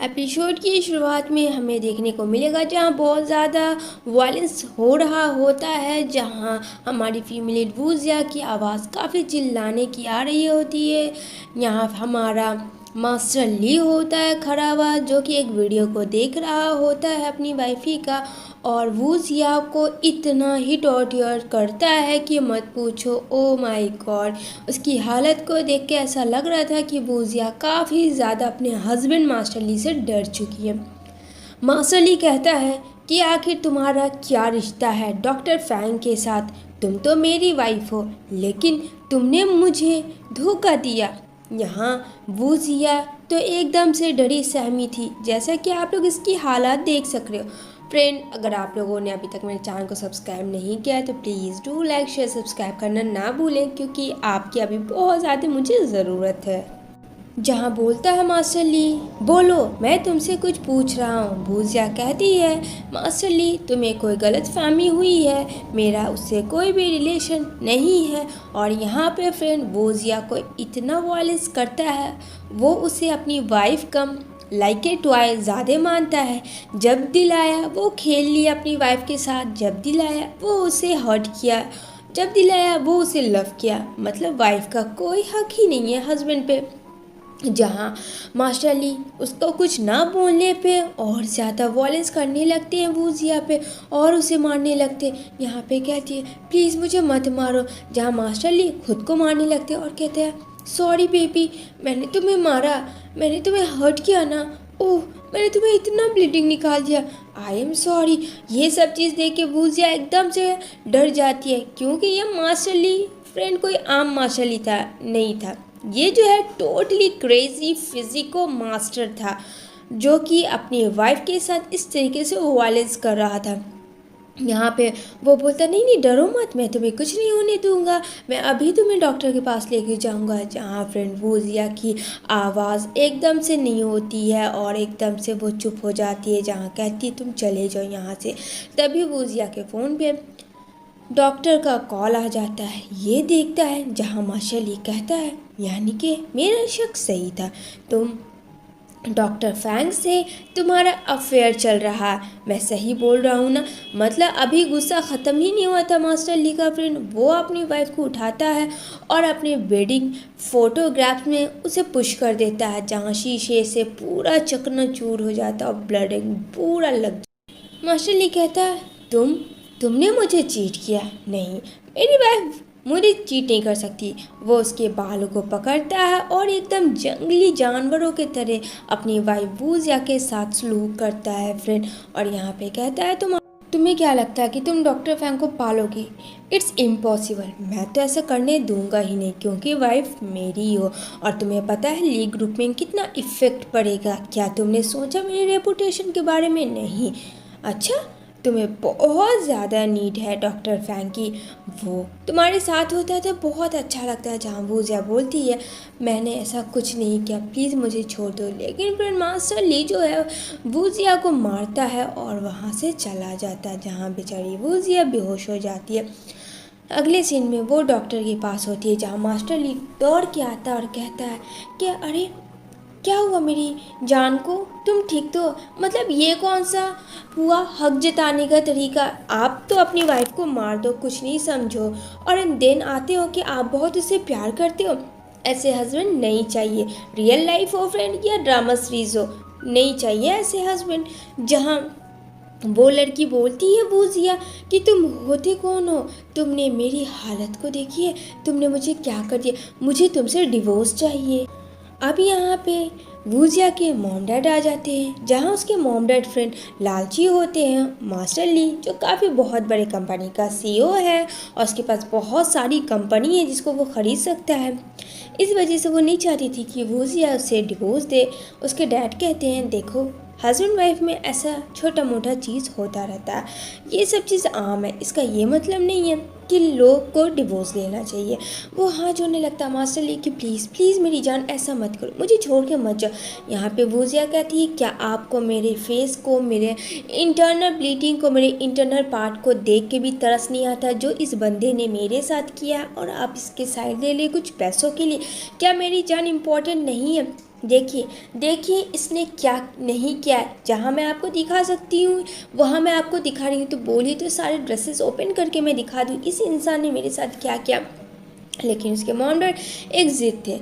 Episode की शुरुआत में हमें देखने को मिलेगा जहां बहुत ज़्यादा वायलेंस हो रहा होता है, जहां हमारी फीमेल वूजिया की आवाज़ काफ़ी चिल्लाने की आ रही होती है। यहाँ हमारा मास्टर ली होता है खड़ा हुआ, जो कि एक वीडियो को देख रहा होता है अपनी वाइफी का, और वूजिया को इतना ही टॉर्चर करता है कि मत पूछो। ओ माय गॉड, उसकी हालत को देख के ऐसा लग रहा था कि वूजिया काफ़ी ज़्यादा अपने हस्बैंड मास्टर ली से डर चुकी है। मास्टर ली कहता है कि आखिर तुम्हारा क्या रिश्ता है डॉक्टर फैंग के साथ? तुम तो मेरी वाइफ हो, लेकिन तुमने मुझे धोखा दिया। यहाँ वूजिया तो एकदम से डरी सहमी थी, जैसा कि आप लोग इसकी हालात देख सक रहे हो। फ्रेंड, अगर आप लोगों ने अभी तक मेरे चैनल को सब्सक्राइब नहीं किया है तो please do like share subscribe करना ना भूलें, क्योंकि आपकी अभी बहुत ज़्यादा मुझे ज़रूरत है। जहाँ बोलता है मास्टर ली, बोलो, मैं तुमसे कुछ पूछ रहा हूँ। वूजिया कहती है, मास्टर ली, तुम्हें कोई गलत फहमी हुई है, मेरा उससे कोई भी रिलेशन नहीं है। और यहाँ पे फ्रेंड वूजिया को इतना वायलेंस करता है, वो उसे अपनी wife come like a toy ज़्यादा मानता है। जब दिल आया वो खेल लिया अपनी वाइफ के साथ, जब दिल आया वो उसे हर्ट किया, जब दिल आया वो उसे लव किया। मतलब वाइफ का कोई हक ही नहीं है हस्बैंड पे। जहाँ मास्टर अली उसको कुछ ना बोलने पे और ज़्यादा वॉयलेंस करने लगते हैं वूजिया पे और उसे मारने लगते हैं। यहाँ पे कहती है, प्लीज़ मुझे मत मारो। जहाँ मास्टर अली खुद को मारने लगते हैं और कहते हैं, सॉरी बेबी, मैंने तुम्हें मारा, मैंने तुम्हें हर्ट किया ना, ओह मैंने तुम्हें इतना ब्लीडिंग निकाल दिया, आई एम सॉरी। ये सब चीज़ देख के वूजिया एकदम से डर जाती है, क्योंकि ये मास्टर अली फ्रेंड कोई आम मास्टर अली था नहीं था। ये जो है टोटली क्रेजी फिजिको मास्टर था, जो कि अपनी वाइफ के साथ इस तरीके से वायलेंस कर रहा था। यहाँ पे वो बोलता, नहीं नहीं डरो मत, मैं तुम्हें कुछ नहीं होने दूंगा, मैं अभी तुम्हें डॉक्टर के पास लेके जाऊंगा। जहाँ फ्रेंड वूजिया की आवाज़ एकदम से नहीं होती है और एकदम से वो चुप हो जाती है। जहाँ कहती है, तुम चले जाओ यहाँ से। तभी वूजिया के फ़ोन पे डॉक्टर का कॉल आ जाता है। ये देखता है जहाँ मास्टर ली कहता है, यानी कि मेरा शक सही था, तुम डॉक्टर फैंग से तुम्हारा अफेयर चल रहा है। मैं सही बोल रहा हूँ ना? मतलब अभी गुस्सा ख़त्म ही नहीं हुआ था मास्टर ली का फ्रेंड। वो अपनी वाइफ को उठाता है और अपने वेडिंग फोटोग्राफ में उसे पुश कर देता है, जहाँ शीशे से पूरा चकनाचूर हो जाता है और ब्लडिंग पूरा लग। मास्टर ली कहता है, तुमने मुझे चीट किया? नहीं, मेरी वाइफ मुझे चीट नहीं कर सकती। वो उसके बालों को पकड़ता है और एकदम जंगली जानवरों के तरह अपनी वाइफ वूजिया के साथ सलूक करता है फ्रेंड। और यहाँ पे कहता है, तुम्हें क्या लगता है कि तुम डॉक्टर फैंग को पालोगी? इट्स इम्पॉसिबल, मैं तो ऐसा करने दूंगा ही नहीं, क्योंकि वाइफ मेरी हो। और तुम्हें पता है लीग ग्रुप में कितना इफ़ेक्ट पड़ेगा? क्या तुमने सोचा मेरे रेपुटेशन के बारे में? नहीं। अच्छा, तुम्हें बहुत ज़्यादा नीड है डॉक्टर फैंग की, वो तुम्हारे साथ होता है तो बहुत अच्छा लगता है। जहाँ वूजिया बोलती है, मैंने ऐसा कुछ नहीं किया, प्लीज़ मुझे छोड़ दो। लेकिन फिर मास्टर ली जो है वूजिया को मारता है और वहाँ से चला जाता है, जहाँ बेचारी वूजिया बेहोश हो जाती है। अगले सीन में वो डॉक्टर के पास होती है, जहाँ मास्टर ली दौड़ के आता है और कहता है कि अरे क्या हुआ मेरी जान को, तुम ठीक तो? मतलब ये कौन सा हुआ हक जताने का तरीका? आप तो अपनी वाइफ को मार दो, कुछ नहीं समझो, और देन आते हो कि आप बहुत उसे प्यार करते हो। ऐसे हस्बैंड नहीं चाहिए, रियल लाइफ हो फ्रेंड या ड्रामा सीरीज हो, नहीं चाहिए ऐसे हस्बैंड। जहाँ वो लड़की बोलती है वूजिया कि तुम होते कौन हो? तुमने मेरी हालत को देखी है, तुमने मुझे क्या कर दिया, मुझे तुमसे डिवोर्स चाहिए। अब यहाँ पे वूजिया के मॉम डैड आ जाते हैं, जहाँ उसके मॉम डैड फ्रेंड लालची होते हैं। मास्टर ली जो काफ़ी बहुत बड़े कंपनी का सीईओ है और उसके पास बहुत सारी कंपनी है जिसको वो ख़रीद सकता है। इस वजह से वो नहीं चाहती थी कि वूजिया उससे डिवोर्स दे। उसके डैड कहते हैं, देखो हस्बैंड वाइफ में ऐसा छोटा मोटा चीज़ होता रहता है, ये सब चीज़ आम है, इसका ये मतलब नहीं है कि लोग को डिवोर्स लेना चाहिए। वो हाथ जोड़ने लगता मास्टर ली कि प्लीज़ प्लीज़ मेरी जान ऐसा मत करो, मुझे छोड़ के मत जाओ। यहाँ पे वूजिया कहती है, क्या आपको मेरे फेस को, मेरे इंटरनल ब्लीडिंग को, मेरे इंटरनल पार्ट को देख के भी तरस नहीं आता जो इस बंदे ने मेरे साथ किया, और आप इसके साइड ले ले कुछ पैसों के लिए? क्या मेरी जान इम्पोर्टेंट नहीं है? देखिए देखिए इसने क्या नहीं किया है, जहाँ मैं आपको दिखा सकती हूँ वहाँ मैं आपको दिखा रही हूँ, तो बोलिए तो सारे ड्रेसेस ओपन करके मैं दिखा दूँ इस इंसान ने मेरे साथ क्या किया। लेकिन उसके मॉम डैड एक ज़िद थे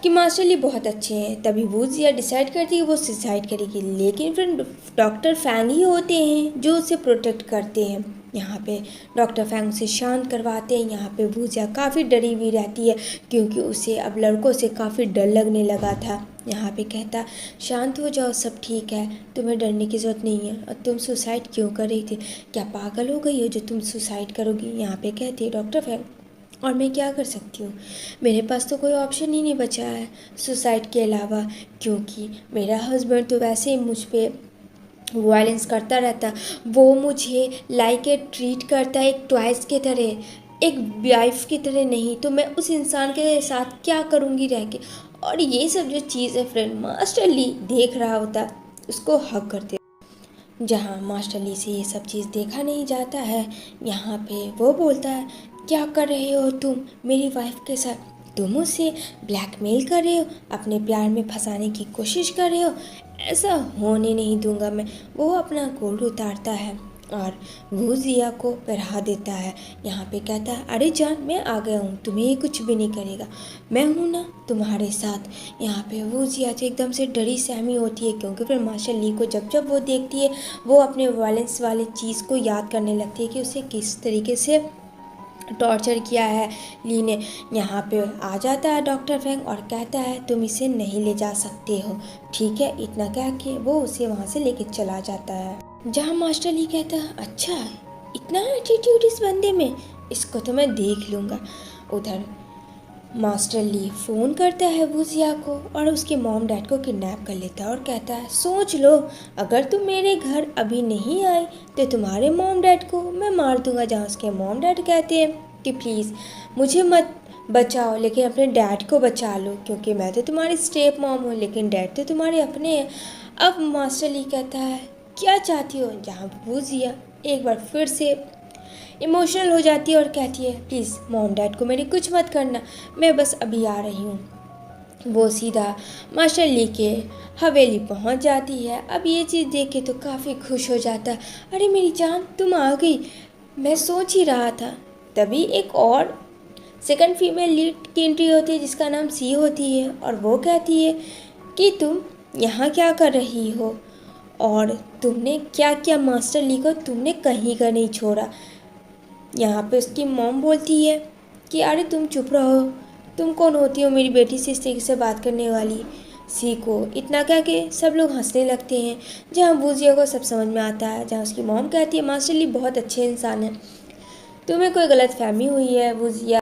कि मास्टर ली बहुत अच्छे हैं, तभी वो जिया डिसाइड करती है वो सुसाइड करेगी। लेकिन फिर डॉक्टर फैंग ही होते हैं जो उसे प्रोटेक्ट करते हैं। यहाँ पे डॉक्टर फैंग उसे शांत करवाते हैं। यहाँ पे भूजिया काफ़ी डरी हुई रहती है क्योंकि उसे अब लड़कों से काफ़ी डर लगने लगा था। यहाँ पे कहता शांत हो जाओ, सब ठीक है, तुम्हें डरने की ज़रूरत नहीं है। और तुम सुसाइड क्यों कर रही थी, क्या पागल हो गई हो जो तुम सुसाइड करोगी। यहाँ पे कहती है डॉक्टर फैंग और मैं क्या कर सकती हूँ, मेरे पास तो कोई ऑप्शन ही नहीं बचा है सुसाइड के अलावा, क्योंकि मेरा हस्बैंड तो वैसे ही मुझ पर वायलेंस करता रहता, वो मुझे लाइक ए ट्रीट करता है एक टॉयज़ की तरह, एक वाइफ की तरह नहीं, तो मैं उस इंसान के साथ क्या करूँगी रह के। और ये सब जो चीज़ है फ्रेंड मास्टर ली देख रहा होता, उसको हक करते, जहाँ मास्टर ली से ये सब चीज़ देखा नहीं जाता है। यहाँ पे वो बोलता है क्या कर रहे हो तुम मेरी वाइफ के साथ, तुम उसे ब्लैकमेल कर रहे हो, अपने प्यार में फंसाने की कोशिश कर रहे हो, ऐसा होने नहीं दूंगा मैं। वो अपना गोल्ड उतारता है और वो जिया को पहरा देता है। यहाँ पे कहता है अरे जान मैं आ गया हूँ, तुम्हें ये कुछ भी नहीं करेगा, मैं हूँ ना तुम्हारे साथ। यहाँ पे वो जिया तो एकदम से डरी सहमी होती है क्योंकि फिर मास्टर ली को जब जब वो देखती है वो अपने वायलेंस वाले चीज़ को याद करने लगती है कि उसे किस तरीके से टॉर्चर किया है ली ने। यहाँ पे आ जाता है डॉक्टर फैंग और कहता है तुम इसे नहीं ले जा सकते हो, ठीक है। इतना कह के वो उसे वहाँ से लेके चला जाता है। जहाँ मास्टर ली कहता है अच्छा इतना एटीट्यूड इस बंदे में, इसको तो मैं देख लूँगा। उधर मास्टर ली फ़ोन करता है वूजिया को और उसके मॉम डैड को किडनैप कर लेता है और कहता है सोच लो अगर तुम मेरे घर अभी नहीं आए तो तुम्हारे मॉम डैड को मैं मार दूंगा। जहाँ उसके मॉम डैड कहते हैं कि प्लीज़ मुझे मत बचाओ लेकिन अपने डैड को बचा लो क्योंकि मैं तो तुम्हारी स्टेप मॉम हूँ लेकिन डैड तो तुम्हारे अपने हैं। अब मास्टर ली कहता है क्या चाहती हो, जहाँ वूजिया एक बार फिर से इमोशनल हो जाती है और कहती है प्लीज़ मॉम डैड को मेरी कुछ मत करना, मैं बस अभी आ रही हूँ। वो सीधा मास्टर ली के हवेली पहुँच जाती है। अब ये चीज़ देख के तो काफ़ी खुश हो जाता है, अरे मेरी जान तुम आ गई, मैं सोच ही रहा था। तभी एक और सेकंड फीमेल लीड की एंट्री होती है जिसका नाम सी होती है और वो कहती है कि तुम यहाँ क्या कर रही हो और तुमने क्या किया, मास्टर ली को तुमने कहीं का नहीं छोड़ा। यहाँ पे उसकी मॉम बोलती है कि अरे तुम चुप रहो, तुम कौन होती हो मेरी बेटी से इस तरीके से बात करने वाली। सी को इतना कह के सब लोग हंसने लगते हैं। जहाँ वूजिया को सब समझ में आता है, जहाँ उसकी मॉम कहती है मास्टर ली बहुत अच्छे इंसान है, तुम्हें कोई गलत फहमी हुई है वूजिया,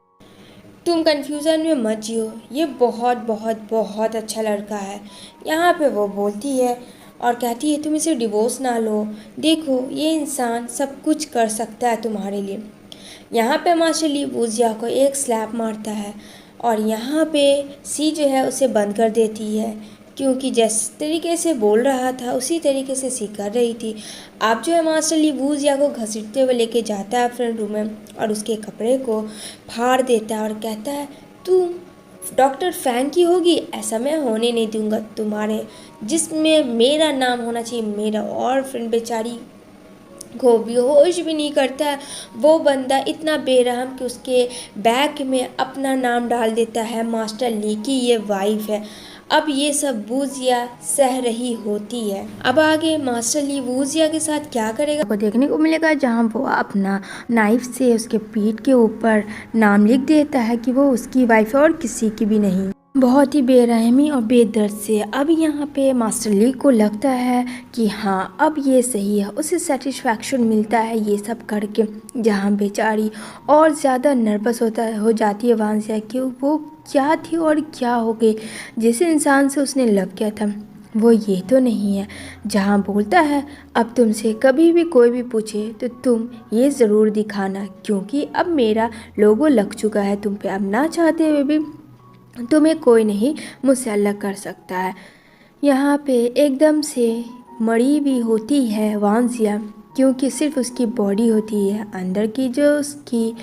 तुम कन्फ्यूज़न में मत जियो, ये बहुत बहुत बहुत अच्छा लड़का है। यहाँ पे वो बोलती है और कहती है तुम इसे डिवोर्स ना लो, देखो ये इंसान सब कुछ कर सकता है तुम्हारे लिए। यहाँ पे मास्टर ली वूजिया को एक स्लैप मारता है और यहाँ पे सी जो है उसे बंद कर देती है क्योंकि जिस तरीके से बोल रहा था उसी तरीके से सी कर रही थी। अब जो है मास्टर ली वूजिया को घसीटते हुए लेके जाता है फ्रंट रूम में और उसके कपड़े को फाड़ देता है और कहता है तुम डॉक्टर फैंग की होगी, ऐसा मैं होने नहीं दूंगा, तुम्हारे जिसमें मेरा नाम होना चाहिए मेरा। और फ्रेंड बेचारी को बेहोश भी नहीं करता है वो बंदा, इतना बेरहम कि उसके बैग में अपना नाम डाल देता है मास्टर ली की ये वाइफ है। अब ये सब वूजिया सह रही होती है। अब आगे मास्टर ली वूजिया के साथ क्या करेगा को देखने को मिलेगा, जहाँ वो अपना नाइफ से उसके पीठ के ऊपर नाम लिख देता है कि वो उसकी वाइफ है और किसी की भी नहीं। बहुत ही बेरहमी और बेदर्द से अब यहाँ पे मास्टर ली को लगता है कि हाँ अब ये सही है, उसे सेटिस्फैक्शन मिलता है ये सब करके। जहाँ बेचारी और ज़्यादा नर्वस हो जाती है वांसिया कि वो क्या थी और क्या हो गई, जिस इंसान से उसने लव किया था वो ये तो नहीं है। जहाँ बोलता है अब तुमसे कभी भी कोई भी पूछे तो तुम ये ज़रूर दिखाना क्योंकि अब मेरा लोगो लग चुका है तुम पे, अब ना चाहते हुए भी तुम्हें कोई नहीं मुझसे अलग कर सकता है। यहाँ पे एकदम से मरी भी होती है वांसिया क्योंकि सिर्फ उसकी बॉडी होती है, अंदर की जो उसकी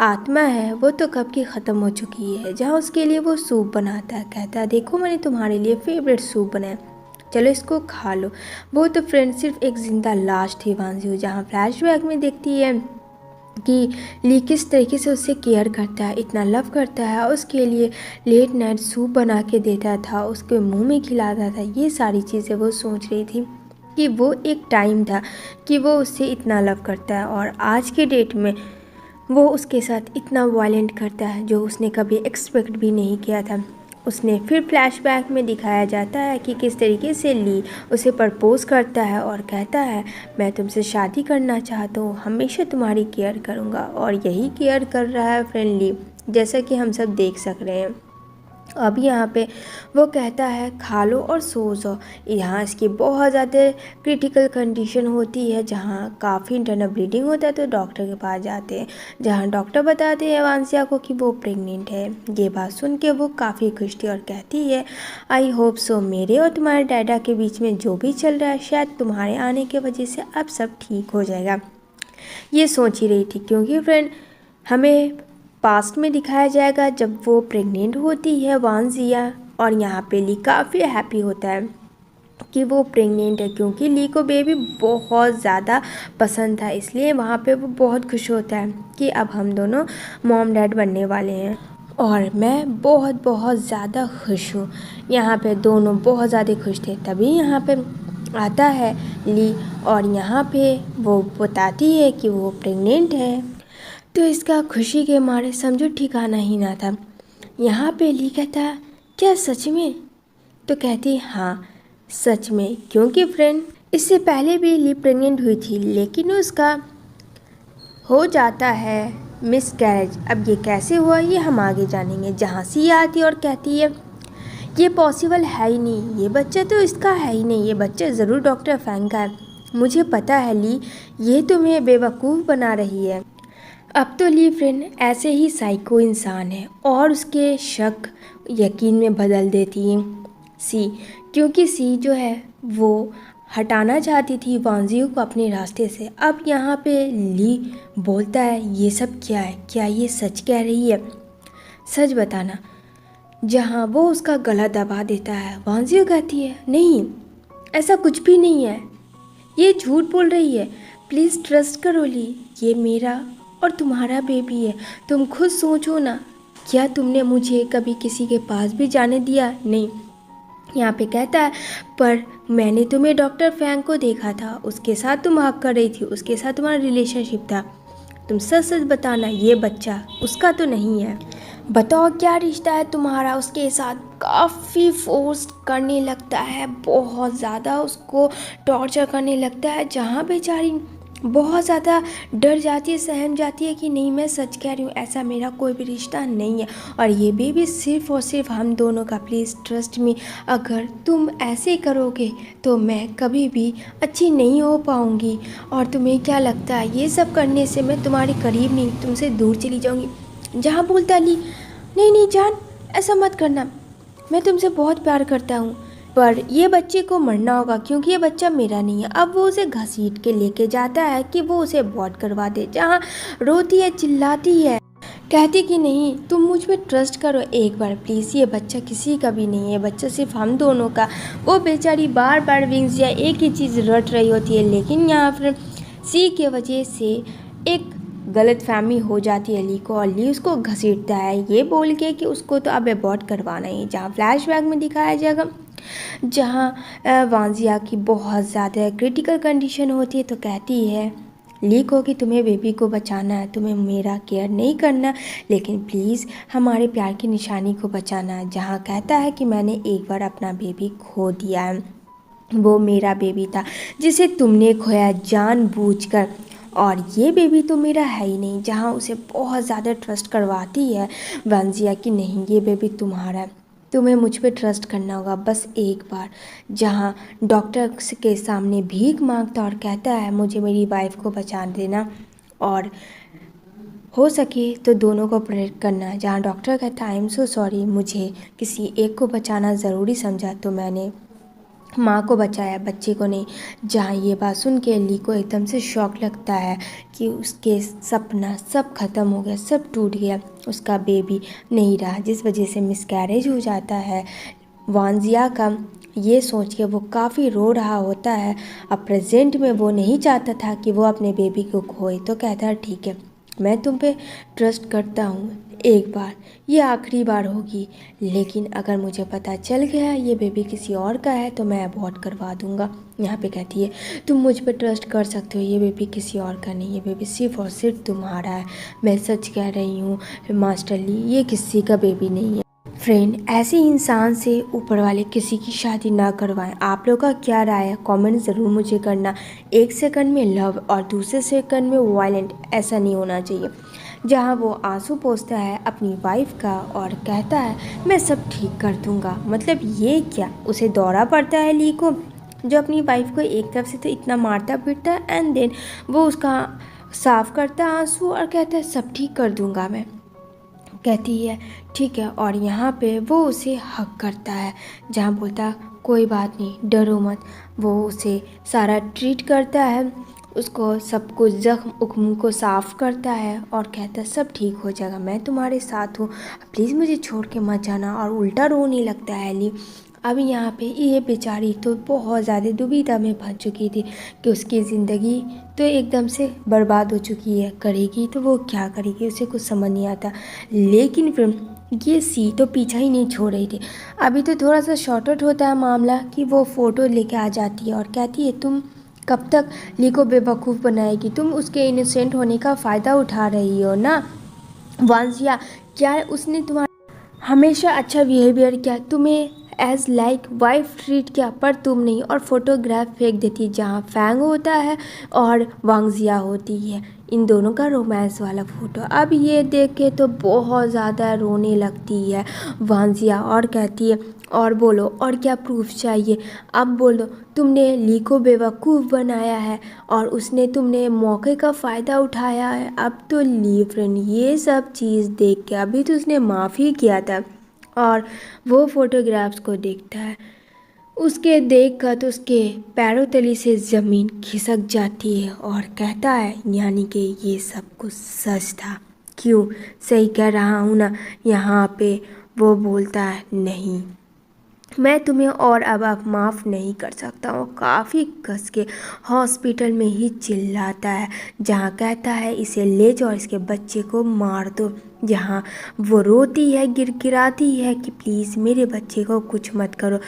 आत्मा है वो तो कब की ख़त्म हो चुकी है। जहाँ उसके लिए वो सूप बनाता है, कहता है देखो मैंने तुम्हारे लिए फेवरेट सूप बनाया, चलो इसको खा लो। वो तो फ्रेंड सिर्फ एक ज़िंदा लाश थी वांजियो। जहाँ फ्लैशबैक में देखती है कि ली किस तरीके से उससे केयर करता है, इतना लव करता है, उसके लिए लेट नाइट सूप बना के देता था, उसके मुंह में खिलाता था। ये सारी चीज़ें वो सोच रही थी कि वो एक टाइम था कि वो उससे इतना लव करता है और आज के डेट में वो उसके साथ इतना वायलेंट करता है जो उसने कभी एक्सपेक्ट भी नहीं किया था। उसने फिर फ्लैशबैक में दिखाया जाता है कि किस तरीके से ली उसे प्रपोज़ करता है और कहता है मैं तुमसे शादी करना चाहता हूँ, हमेशा तुम्हारी केयर करूँगा। और यही केयर कर रहा है फ्रेंड ली, जैसा कि हम सब देख सक रहे हैं। अब यहाँ पे वो कहता है खा लो और सो जाओ। यहाँ इसकी बहुत ज़्यादा क्रिटिकल कंडीशन होती है, जहाँ काफ़ी इंटरनल ब्लीडिंग होता है, तो डॉक्टर के पास जाते हैं, जहाँ डॉक्टर बताते हैं वांसिया को कि वो प्रेग्नेंट है। ये बात सुन के वो काफ़ी खुश थी और कहती है आई होप सो, मेरे और तुम्हारे डैडा के बीच में जो भी चल रहा है शायद तुम्हारे आने की वजह से अब सब ठीक हो जाएगा। ये सोच ही रही थी क्योंकि फ्रेंड हमें पास्ट में दिखाया जाएगा जब वो प्रेग्नेंट होती है वांजिया, और यहाँ पे ली काफ़ी हैप्पी होता है कि वो प्रेग्नेंट है, क्योंकि ली को बेबी बहुत ज़्यादा पसंद था। इसलिए वहाँ पे वो बहुत खुश होता है कि अब हम दोनों मॉम डैड बनने वाले हैं और मैं बहुत बहुत ज़्यादा खुश हूँ। यहाँ पे दोनों बहुत ज़्यादा खुश थे। तभी यहाँ पे आता है ली और यहाँ पे वो बताती है कि वो प्रेग्नेंट है, तो इसका खुशी के मारे समझो ठिकाना ही ना था। यहाँ पे ली कहता क्या सच में? तो कहती हाँ सच में, क्योंकि फ्रेंड इससे पहले भी ली प्रेग्नेंट हुई थी लेकिन उसका हो जाता है मिसकैरेज। अब ये कैसे हुआ ये हम आगे जानेंगे। जहाँ सी आती और कहती है ये पॉसिबल है ही नहीं, ये बच्चा तो इसका है ही नहीं, ये बच्चा ज़रूर डॉक्टर फैंग का है। मुझे पता है ली, ये तुम्हें बेवकूफ़ बना रही है। अब तो ली फ्रेंड ऐसे ही साइको इंसान है और उसके शक यकीन में बदल देती है सी, क्योंकि सी जो है वो हटाना चाहती थी वांजियो को अपने रास्ते से। अब यहाँ पे ली बोलता है ये सब क्या है, क्या ये सच कह रही है, सच बताना। जहाँ वो उसका गला दबा देता है, वांजियो कहती है नहीं ऐसा कुछ भी नहीं है, ये झूठ बोल रही है, प्लीज़ ट्रस्ट करो ली, ये मेरा और तुम्हारा बेबी है। तुम खुद सोचो ना, क्या तुमने मुझे कभी किसी के पास भी जाने दिया? नहीं। यहाँ पे कहता है पर मैंने तुम्हें डॉक्टर फैंग को देखा था, उसके साथ तुम हक कर रही थी, उसके साथ तुम्हारा रिलेशनशिप था। तुम सच सच बताना ये बच्चा उसका तो नहीं है। बताओ क्या रिश्ता है तुम्हारा उसके साथ? काफ़ी फोर्स करने लगता है, बहुत ज़्यादा उसको टॉर्चर करने लगता है, जहाँ बेचारी बहुत ज़्यादा डर जाती है, सहम जाती है कि नहीं मैं सच कह रही हूँ, ऐसा मेरा कोई भी रिश्ता नहीं है और ये बेबी सिर्फ़ और सिर्फ हम दोनों का, प्लीज़ ट्रस्ट मी। अगर तुम ऐसे करोगे तो मैं कभी भी अच्छी नहीं हो पाऊँगी और तुम्हें क्या लगता है ये सब करने से मैं तुम्हारे करीब नहीं तुमसे दूर चली जाऊँगी। जहाँ बोलता ली नहीं नहीं जान ऐसा मत करना, मैं तुमसे बहुत प्यार करता हूँ, पर ये बच्चे को मरना होगा क्योंकि ये बच्चा मेरा नहीं है। अब वो उसे घसीट के लेके जाता है कि वो उसे अबॉर्ट करवा दे। जहाँ रोती है चिल्लाती है, कहती कि नहीं तुम मुझ पे ट्रस्ट करो एक बार प्लीज़, ये बच्चा किसी का भी नहीं है, बच्चा सिर्फ हम दोनों का। वो बेचारी बार बार विंग्स या एक ही चीज़ रट रही होती है, लेकिन यहाँ पर सी के वजह से एक गलतफहमी हो जाती है ली को और ली उसको घसीटता है ये बोल के कि उसको तो अब अबॉर्ट करवाना ही। जहाँ फ्लैशबैक में दिखाया जाएगा जहाँ वांजिया की बहुत ज़्यादा क्रिटिकल कंडीशन होती है, तो कहती है ली को कि तुम्हें बेबी को बचाना है, तुम्हें मेरा केयर नहीं करना, लेकिन प्लीज़ हमारे प्यार की निशानी को बचाना है। जहाँ कहता है कि मैंने एक बार अपना बेबी खो दिया है, वो मेरा बेबी था जिसे तुमने खोया जानबूझकर, और ये बेबी तो मेरा है ही नहीं। जहाँ उसे बहुत ज़्यादा ट्रस्ट करवाती है वांजिया कि नहीं ये बेबी तुम्हारा है, तुम्हें मुझ पे ट्रस्ट करना होगा बस एक बार। जहाँ डॉक्टर के सामने भीख मांगता और कहता है मुझे मेरी वाइफ को बचा देना और हो सके तो दोनों को प्रोटेक्ट करना। जहाँ डॉक्टर कहता है आई एम सो सॉरी, मुझे किसी एक को बचाना ज़रूरी समझा तो मैंने माँ को बचाया, बच्चे को नहीं। जहाँ ये बात सुन के ली को एकदम से शौक लगता है कि उसके सपना सब खत्म हो गया, सब टूट गया, उसका बेबी नहीं रहा, जिस वजह से मिसकैरेज हो जाता है वांजिया का। ये सोच के वो काफ़ी रो रहा होता है। अब प्रेजेंट में वो नहीं चाहता था कि वो अपने बेबी को खोए, तो कहता है ठीक है, मैं तुम पे ट्रस्ट करता हूँ, एक बार, ये आखिरी बार होगी, लेकिन अगर मुझे पता चल गया ये बेबी किसी और का है तो मैं अबॉर्ट करवा दूँगा। यहाँ पे कहती है तुम मुझ पे ट्रस्ट कर सकते हो, ये बेबी किसी और का नहीं, ये बेबी सिर्फ और सिर्फ तुम्हारा है, मैं सच कह रही हूँ मास्टर ली, ये किसी का बेबी नहीं है। फ्रेंड, ऐसे इंसान से ऊपर वाले किसी की शादी ना करवाएं। आप लोग का क्या राय है, कमेंट ज़रूर मुझे करना। एक सेकंड में लव और दूसरे सेकंड में वायलेंट, ऐसा नहीं होना चाहिए। जहां वो आंसू पोंछता है अपनी वाइफ का और कहता है मैं सब ठीक कर दूंगा, मतलब ये क्या, उसे दौरा पड़ता है ली को, जो अपनी वाइफ को एक तरफ से तो इतना मारता पीटता है, एंड देन वो उसका साफ करता है आंसू और कहता है सब ठीक कर दूंगा मैं। कहती है ठीक है, और यहाँ पे वो उसे हक करता है, जहाँ बोलता कोई बात नहीं, डरो मत। वो उसे सारा ट्रीट करता है, उसको सब कुछ जख्म उख्म को साफ़ करता है और कहता है सब ठीक हो जाएगा, मैं तुम्हारे साथ हूँ, प्लीज़ मुझे छोड़ के मत जाना। और उल्टा रोने लगता है एली। अब यहाँ पे ये बेचारी तो बहुत ज़्यादा दुविधा में फंस चुकी थी कि उसकी ज़िंदगी तो एकदम से बर्बाद हो चुकी है, करेगी तो वो क्या करेगी, उसे कुछ समझ नहीं आता। लेकिन फिर ये सी तो पीछा ही नहीं छोड़ रही थी। अभी तो थोड़ा सा शॉर्ट आउट होता है मामला कि वो फ़ोटो लेके आ जाती है और कहती है तुम कब तक ली को बेवकूफ़ बनाएगी, तुम उसके इनोसेंट होने का फ़ायदा उठा रही हो ना वांजिया, क्या उसने तुम्हारा हमेशा अच्छा बिहेवियर किया, तुम्हें एज लाइक वाइफ ट्रीट किया, पर तुम नहीं। और फोटोग्राफ फेंक देती जहाँ फैंग होता है और वांगजिया होती है, इन दोनों का रोमांस वाला फ़ोटो। अब ये देख के तो बहुत ज़्यादा रोने लगती है वांजिया और कहती है और बोलो, और क्या प्रूफ चाहिए, अब बोलो, तुमने ली को बेवकूफ़ बनाया है और उसने तुमने मौके का फ़ायदा उठाया है। अब तो ली फ्रेंड ये सब चीज़ देख के अभी तो उसने माफ़ी किया था और वो फोटोग्राफ्स को देखता है, उसके देख कर तो उसके पैरों तली से ज़मीन खिसक जाती है और कहता है यानी कि ये सब कुछ सच था, क्यों, सही कह रहा हूँ ना। यहाँ पे वो बोलता है नहीं, मैं तुम्हें और अब माफ़ नहीं कर सकता हूँ। काफ़ी कस के हॉस्पिटल में ही चिल्लाता है, जहाँ कहता है इसे ले जाओ और इसके बच्चे को मार दो। जहाँ वो रोती है, गिड़गिड़ाती है कि प्लीज़ मेरे बच्चे को कुछ मत करो,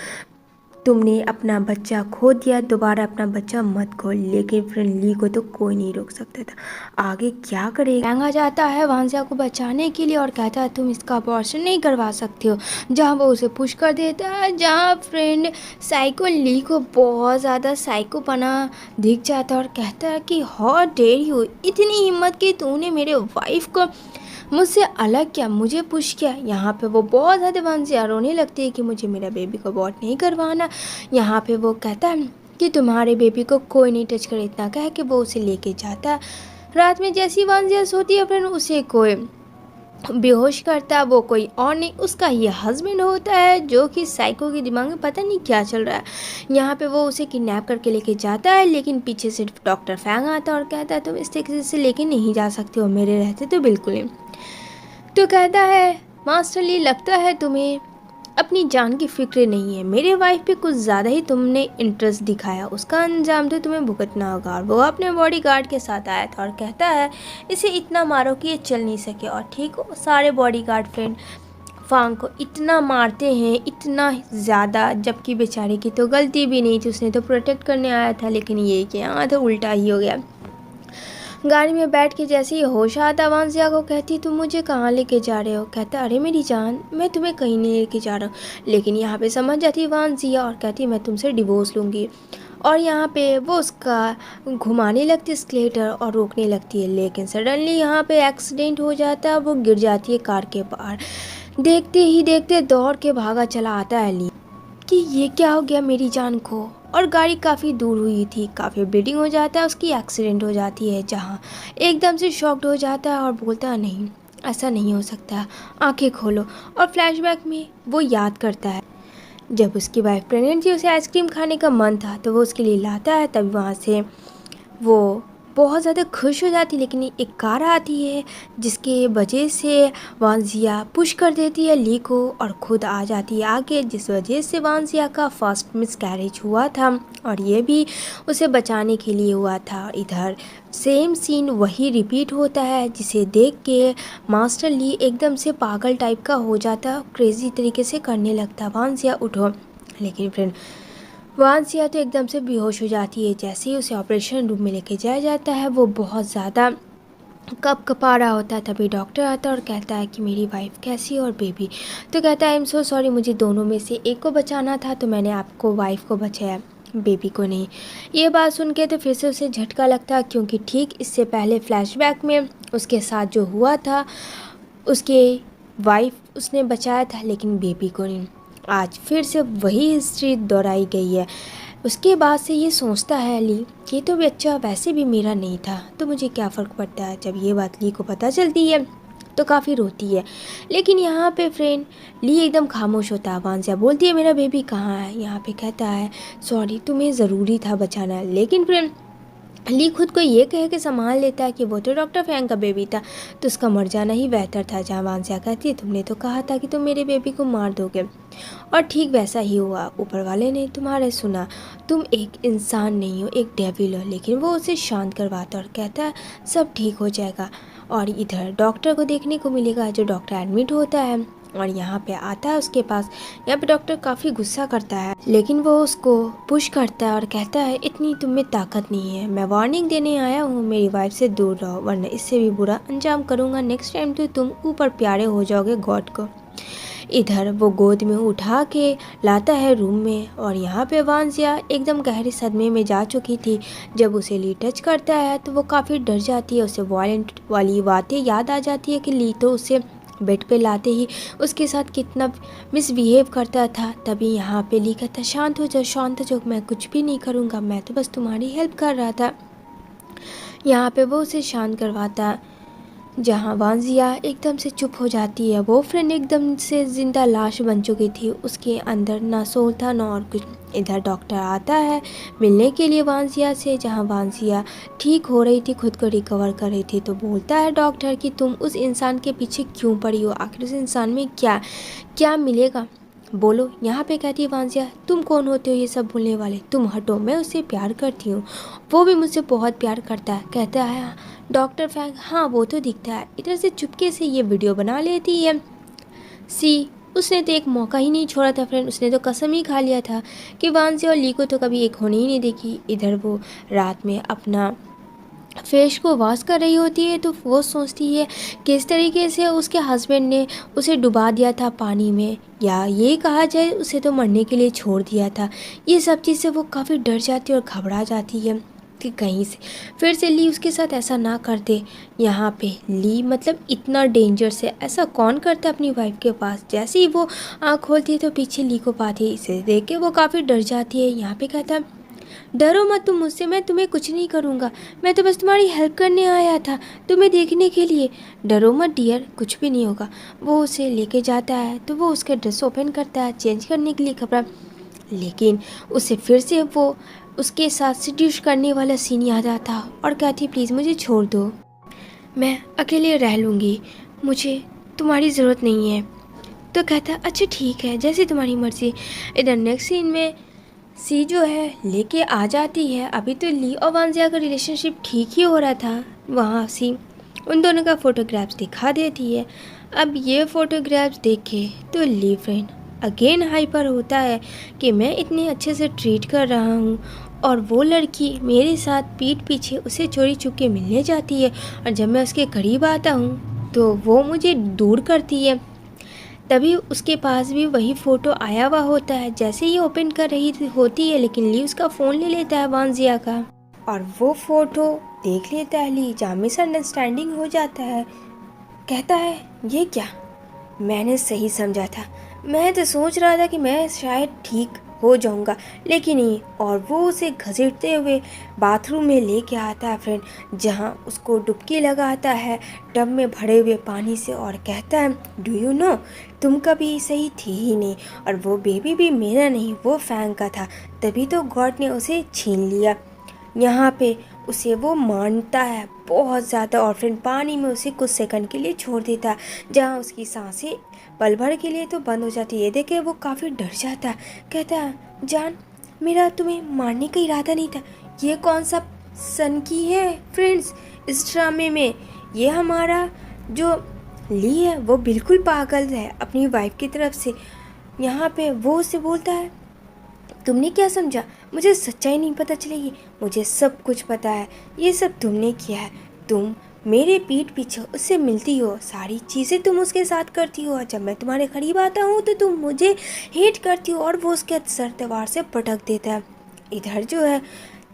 तुमने अपना बच्चा खो दिया, दोबारा अपना बच्चा मत खो। लेकिन फ्रेंड ली को तो कोई नहीं रोक सकता था, आगे क्या करेगा। आ जाता है वांजिया को बचाने के लिए और कहता है तुम इसका अबॉर्शन नहीं करवा सकते हो, जहाँ वो उसे पुश कर देता है। जहाँ फ्रेंड साइको ली को बहुत ज़्यादा साइको पना दिख जाता है और कहता है कि हाउ डेयर यू, इतनी हिम्मत की तूने मेरे वाइफ को मुझसे अलग किया, मुझे पुश किया। यहाँ पे वो बहुत ज़्यादा वांजिया रोने लगती है कि मुझे मेरा बेबी को अबॉर्ट नहीं करवाना। यहाँ पे वो कहता है कि तुम्हारे बेबी को कोई नहीं टच करे, इतना कह के वो उसे लेके जाता है। रात में जैसी वांजिया सोती है फिर उसे कोई बेहोश करता, वो कोई और नहीं उसका ये हस्बैंड होता है, जो कि साइको के दिमाग में पता नहीं क्या चल रहा है। यहाँ पे वो उसे किडनैप करके लेके जाता है, लेकिन पीछे से डॉक्टर फैंग आता है और कहता है तुम इस तरीके से लेके नहीं जा सकते हो, मेरे रहते तो बिल्कुल नहीं। तो कहता है मास्टर ली लगता है तुम्हें अपनी जान की फिक्र नहीं है, मेरे वाइफ पे कुछ ज़्यादा ही तुमने इंटरेस्ट दिखाया, उसका अंजाम तो तुम्हें भुगतना होगा। और वो अपने बॉडीगार्ड के साथ आया था और कहता है इसे इतना मारो कि ये चल नहीं सके। और ठीक हो, सारे बॉडीगार्ड फ्रेंड फांग को इतना मारते हैं, इतना ज़्यादा, जबकि बेचारे की तो गलती भी नहीं थी, उसने तो प्रोटेक्ट करने आया था, लेकिन ये क्या तो उल्टा ही हो गया। गाड़ी में बैठ के जैसे ही होश आता वांजिया को कहती तुम मुझे कहाँ लेके जा रहे हो। कहता अरे मेरी जान, मैं तुम्हें कहीं नहीं लेके जा रहा हूँ। लेकिन यहाँ पे समझ जाती वांजिया और कहती मैं तुमसे डिवोर्स लूँगी। और यहाँ पे वो उसका घुमाने लगती स्केलेटर और रोकने लगती है, लेकिन सडनली यहाँ पे एक्सीडेंट हो जाता है, वो गिर जाती है कार के पार। देखते ही देखते दौड़ के भागा चला आता है ली कि ये क्या हो गया मेरी जान को। और गाड़ी काफ़ी दूर हुई थी, काफ़ी ब्लीडिंग हो जाता है, उसकी एक्सीडेंट हो जाती है, जहाँ एकदम से शॉक्ड हो जाता है और बोलता है नहीं ऐसा नहीं हो सकता, आंखें खोलो। और फ्लैशबैक में वो याद करता है जब उसकी वाइफ प्रेग्नेंट थी, उसे आइसक्रीम खाने का मन था तो वो उसके लिए लाता है। तभी वहाँ से वो बहुत ज़्यादा खुश हो जाती है, लेकिन एक कार आती है जिसके वजह से वांजिया पुश कर देती है ली को और खुद आ जाती है आगे, जिस वजह से वांजिया का फर्स्ट मिसकैरेज हुआ था और ये भी उसे बचाने के लिए हुआ था। इधर सेम सीन वही रिपीट होता है, जिसे देख के मास्टर ली एकदम से पागल टाइप का हो जाता, क्रेजी तरीके से करने लगता, वांजिया उठो। लेकिन फ्रेंड वांसिया तो एकदम से बेहोश हो जाती है। जैसे ही उसे ऑपरेशन रूम में लेके जाया जाता है, वो बहुत ज़्यादा कँपा रहा होता है। तभी डॉक्टर आता है और कहता है कि मेरी वाइफ कैसी है और बेबी। तो कहता है आई एम सो सॉरी, मुझे दोनों में से एक को बचाना था तो मैंने आपको वाइफ को बचाया, बेबी को नहीं। ये बात सुन के तो फिर से उसे झटका लगता, क्योंकि ठीक इससे पहले फ्लैशबैक में उसके साथ जो हुआ था, उसके वाइफ उसने बचाया था लेकिन बेबी को नहीं। आज फिर से वही हिस्ट्री दोहराई गई है। उसके बाद से ये सोचता है ली कि तो बच्चा वैसे भी मेरा नहीं था तो मुझे क्या फ़र्क पड़ता है। जब ये बात ली को पता चलती है तो काफ़ी रोती है। लेकिन यहाँ पे फ्रेंड ली एकदम खामोश होता है। वांजिया बोलती है मेरा बेबी कहाँ है। यहाँ पे कहता है सॉरी, तुम्हें ज़रूरी था बचाना। लेकिन फ्रेंड ली खुद को ये कह के संभाल लेता है कि वो तो डॉक्टर फैंग का बेबी था तो उसका मर जाना ही बेहतर था। जहाँ वांजिया कहती है तुमने तो कहा था कि तुम मेरे बेबी को मार दोगे और ठीक वैसा ही हुआ। ऊपर वाले ने तुम्हारे सुना, तुम एक इंसान नहीं हो, एक डेविल हो। लेकिन वो उसे शांत करवाता और कहता है सब ठीक हो जाएगा। और इधर डॉक्टर को देखने को मिलेगा, जो डॉक्टर एडमिट होता है और यहाँ पे आता है उसके पास। यहाँ पे डॉक्टर काफ़ी गुस्सा करता है, लेकिन वो उसको पुश करता है और कहता है इतनी तुम में ताकत नहीं है, मैं वार्निंग देने आया हूँ, मेरी वाइफ से दूर रहो वरना इससे भी बुरा अंजाम करूँगा। नेक्स्ट टाइम तो तुम ऊपर प्यारे हो जाओगे गॉड को। इधर वो गोद में उठा के लाता है रूम में और यहाँ पे वांजिया एकदम गहरे सदमे में जा चुकी थी। जब उसे ली टच करता है तो वो काफ़ी डर जाती है। उसे वायलेंट वाली बातें याद आ जाती है कि ली तो उसे बेड पे लाते ही उसके साथ कितना मिसबिहेव करता था। तभी यहाँ पे ली कहता शांत हो जाओ, मैं कुछ भी नहीं करूँगा, मैं तो बस तुम्हारी हेल्प कर रहा था। यहाँ पे वो उसे शांत करवाता, जहाँ वांजिया एकदम से चुप हो जाती है। वो फ्रेंड एकदम से जिंदा लाश बन चुकी थी, उसके अंदर ना सोल था ना और कुछ। इधर डॉक्टर आता है मिलने के लिए वांजिया से, जहाँ वांजिया ठीक हो रही थी, खुद को रिकवर कर रही थी। तो बोलता है डॉक्टर कि तुम उस इंसान के पीछे क्यों पड़ी हो, आखिर उस इंसान में क्या क्या मिलेगा, बोलो। यहाँ पे कहती है वांजिया तुम कौन होते हो ये सब बोलने वाले, तुम हटो, मैं उससे प्यार करती हूँ, वो भी मुझसे बहुत प्यार करता है। कहता है डॉक्टर फैंग हाँ वो तो दिखता है। इधर से चुपके से ये वीडियो बना लेती है सी। उसने तो एक मौका ही नहीं छोड़ा था फ्रेंड, उसने तो कसम ही खा लिया था कि वांजिया और ली को तो कभी एक होने ही नहीं देखी। इधर वो रात में अपना फेस को वॉश कर रही होती है तो वो सोचती है किस तरीके से उसके हस्बैंड ने उसे डुबा दिया था पानी में, या ये कहा जाए उसे तो मरने के लिए छोड़ दिया था। ये सब चीज़ से वो काफ़ी डर जाती है और घबरा जाती है कि कहीं से फिर से ली उसके साथ ऐसा ना कर दे। यहाँ पे ली मतलब इतना डेंजर से ऐसा कौन करता है अपनी वाइफ के पास। जैसे ही वो आँख खोलती है तो पीछे ली को पाती है, इसे देख के वो काफ़ी डर जाती है। यहाँ पे कहता है डरो मत तुम मुझसे, मैं तुम्हें कुछ नहीं करूँगा, मैं तो बस तुम्हारी हेल्प करने आया था, तुम्हें देखने के लिए। डरो मत डियर, कुछ भी नहीं होगा। वो उसे लेके जाता है तो वो उसके ड्रेस ओपन करता है चेंज करने के लिए कपड़ा, लेकिन उसे फिर से वो उसके साथ सिड्यूस करने वाला सीन याद आता और कहती प्लीज़ मुझे छोड़ दो, मैं अकेले रह लूँगी, मुझे तुम्हारी ज़रूरत नहीं है। तो कहता अच्छा ठीक है जैसे तुम्हारी मर्ज़ी। इधर नेक्स्ट सीन में सी जो है लेके आ जाती है। अभी तो ली और वांजिया का रिलेशनशिप ठीक ही हो रहा था, वहाँ सी उन दोनों का फ़ोटोग्राफ्स दिखा देती है। अब ये फ़ोटोग्राफ्स देखे तो ली फ्रेंड अगेन हाइपर होता है कि मैं इतने अच्छे से ट्रीट कर रहा हूँ और वो लड़की मेरे साथ पीठ पीछे उसे चोरी छुप के मिलने जाती है, और जब मैं उसके करीब आता हूँ तो वो मुझे दूर करती है। तभी उसके पास भी वही फ़ोटो आया हुआ होता है। जैसे ही ओपन कर रही होती है, लेकिन ली उसका फ़ोन ले लेता है वांजिया का और वो फ़ोटो देख लेता है ली, जहाँ मिसअंडरस्टैंडिंग हो जाता है। कहता है ये क्या, मैंने सही समझा था, मैं तो सोच रहा था कि मैं शायद ठीक हो जाऊंगा, लेकिन नहीं। और वो उसे घसीटते हुए बाथरूम में लेके आता है फ्रेंड, जहाँ उसको डुबकी लगाता है टब में भरे हुए पानी से और कहता है, डू यू नो, तुम कभी सही थी ही नहीं, और वो बेबी भी मेरा नहीं, वो फैंग का था, तभी तो गॉड ने उसे छीन लिया। यहाँ पे उसे वो मानता है बहुत ज़्यादा और फिर पानी में उसे कुछ सेकंड के लिए छोड़ देता है, जहाँ उसकी सांसें पल भर के लिए तो बंद हो जाती है। ये देख के वो काफ़ी डर जाता है, कहता है, जान, मेरा तुम्हें मारने का इरादा नहीं था। ये कौन सा सन की है फ्रेंड्स इस ड्रामे में? ये हमारा जो ली है वो बिल्कुल पागल है अपनी वाइफ की तरफ से। यहाँ पे वो उससे बोलता है, तुमने क्या समझा? मुझे सच्चाई नहीं पता चलेगी? मुझे सब कुछ पता है, ये सब तुमने किया है। तुम मेरे पीठ पीछे उससे मिलती हो, सारी चीज़ें तुम उसके साथ करती हो, और जब मैं तुम्हारे करीब आता हूँ तो तुम मुझे हेट करती हो, और वो उसके सर तवार से पटक देता है। इधर जो है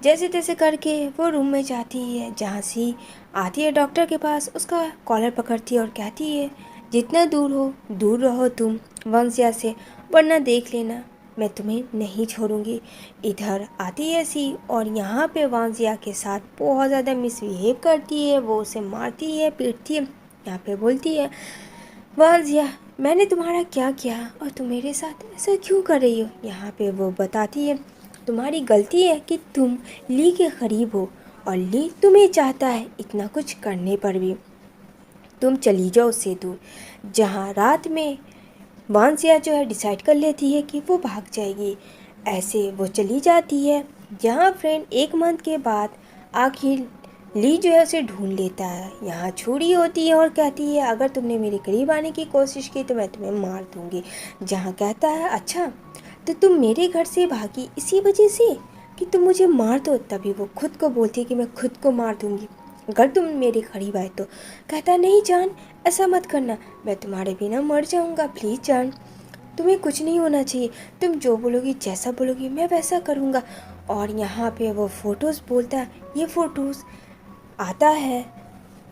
जैसे तैसे करके वो रूम में जाती है, जहाँ से आती है डॉक्टर के पास, उसका कॉलर पकड़ती है और कहती है, जितना दूर हो दूर रहो तुम वंशिया से, वरना देख लेना मैं तुम्हें नहीं छोड़ूंगी। इधर आती है सी और यहाँ पे वांजिया के साथ बहुत ज़्यादा मिसबिहेव करती है, वो उसे मारती है, पीटती है। यहाँ पे बोलती है, वांजिया, मैंने तुम्हारा क्या किया और तुम मेरे साथ ऐसा क्यों कर रही हो? यहाँ पे वो बताती है, तुम्हारी गलती है कि तुम ली के करीब हो, और ली तुम्हें चाहता है, इतना कुछ करने पर भी तुम चली जाओ उससे दूर। जहाँ रात में वांसिया जो है डिसाइड कर लेती है कि वो भाग जाएगी, ऐसे वो चली जाती है। जहाँ फ्रेंड 1 मंथ के बाद आखिर ली जो है उसे ढूंढ लेता है। यहाँ छुरी होती है और कहती है, अगर तुमने मेरे करीब आने की कोशिश की तो मैं तुम्हें मार दूंगी। जहाँ कहता है, अच्छा तो तुम मेरे घर से भागी इसी वजह से कि तुम मुझे मार दो? तभी वो खुद को बोलती है कि मैं खुद को मार दूंगी अगर तुम मेरे करीब आए तो। कहता, नहीं जान, ऐसा मत करना, मैं तुम्हारे बिना मर जाऊंगा, प्लीज़ जान, तुम्हें कुछ नहीं होना चाहिए, तुम जो बोलोगी, जैसा बोलोगी मैं वैसा करूँगा। और यहाँ पे वो फ़ोटोज़ बोलता है, ये फ़ोटोज़ आता है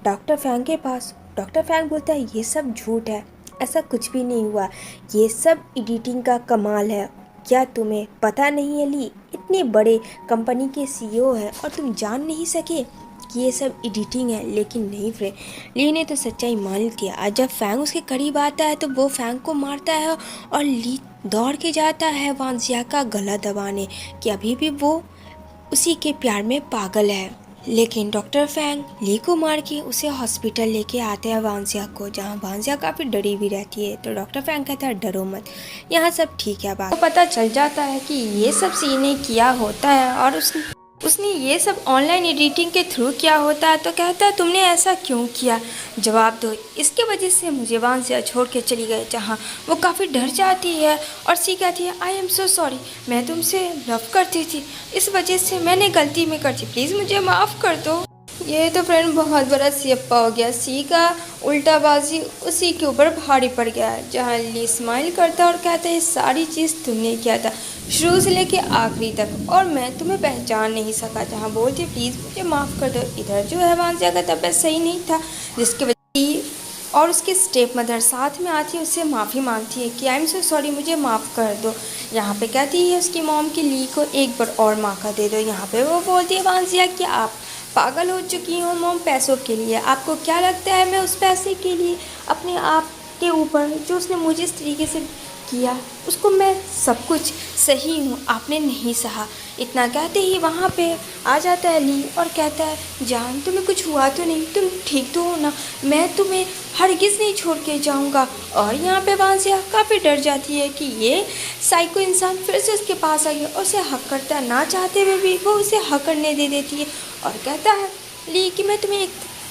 डॉक्टर फैंग के पास। डॉक्टर फैंग बोलता है, ये सब झूठ है, ऐसा कुछ भी नहीं हुआ, ये सब एडिटिंग का कमाल है। क्या तुम्हें पता नहीं है ली इतने बड़े कंपनी के सीईओ है और तुम जान नहीं सके कि ये सब एडिटिंग है? लेकिन नहीं फ्रेंड, ली ने तो सच्चाई मान ली थी। आज जब फैंग उसके करीब आता है तो वो फैंग को मारता है और ली दौड़ के जाता है वांजिया का गला दबाने कि अभी भी वो उसी के प्यार में पागल है। लेकिन डॉक्टर फैंग ली को मार के उसे हॉस्पिटल लेके आते हैं वांजिया को, जहाँ वांजिया काफ़ी डरी भी रहती है। तो डॉक्टर फैंग कहता है, डरो मत, यहाँ सब ठीक है। बात तो पता चल जाता है कि ये सब सीने किया होता है और उसने ये सब ऑनलाइन एडिटिंग के थ्रू किया होता है। तो कहता है, तुमने ऐसा क्यों किया, जवाब दो, इसके वजह से मुझे वांजिया छोड़ के चली गई। जहाँ वो काफ़ी डर जाती है और सी कहती है, आई एम सो सॉरी, मैं तुमसे लव करती थी, इस वजह से मैंने गलती में कर दी, प्लीज़ मुझे माफ़ कर दो। ये तो फ्रेंड बहुत बड़ा सियप्पा हो गया। सी का उल्टाबाजी उसी के ऊपर भारी पड़ गया है। जहाँ ली स्माइल करता और कहता है, सारी चीज़ तुमने किया था शुरू से लेके आखिरी तक, और मैं तुम्हें पहचान नहीं सका। जहाँ बोलती, प्लीज़ मुझे माफ़ कर दो। इधर जो है वांजिया का तबीयत सही नहीं था, जिसके वजह और उसकी स्टेप मदर साथ में आती है, उससे माफ़ी मांगती है कि आई एम सो सॉरी, मुझे माफ़ कर दो। यहाँ पे कहती है उसकी मॉम की ली को एक बार और मौका दे दो। यहाँ पे वो बोलती है, वांजिया कि आप पागल हो चुकी हूँ मॉम पैसों के लिए। आपको क्या लगता है मैं उस पैसे के लिए अपने आप के ऊपर जो उसने मुझे इस तरीके से किया, उसको मैं सब कुछ सही हूँ, आपने नहीं सहा। इतना कहते ही वहाँ पे आ जाता है ली और कहता है, जान तुम्हें कुछ हुआ तो नहीं, तुम ठीक तो हो ना, मैं तुम्हें हरगिज़ नहीं छोड़ के जाऊँगा। और यहाँ पे वांजिया काफ़ी डर जाती है कि ये साइको इंसान फिर से उसके पास आ गया और उसे हक करता है, ना चाहते हुए भी वो उसे हक करने दे देती है और कहता है, ली कि मैं तुम्हें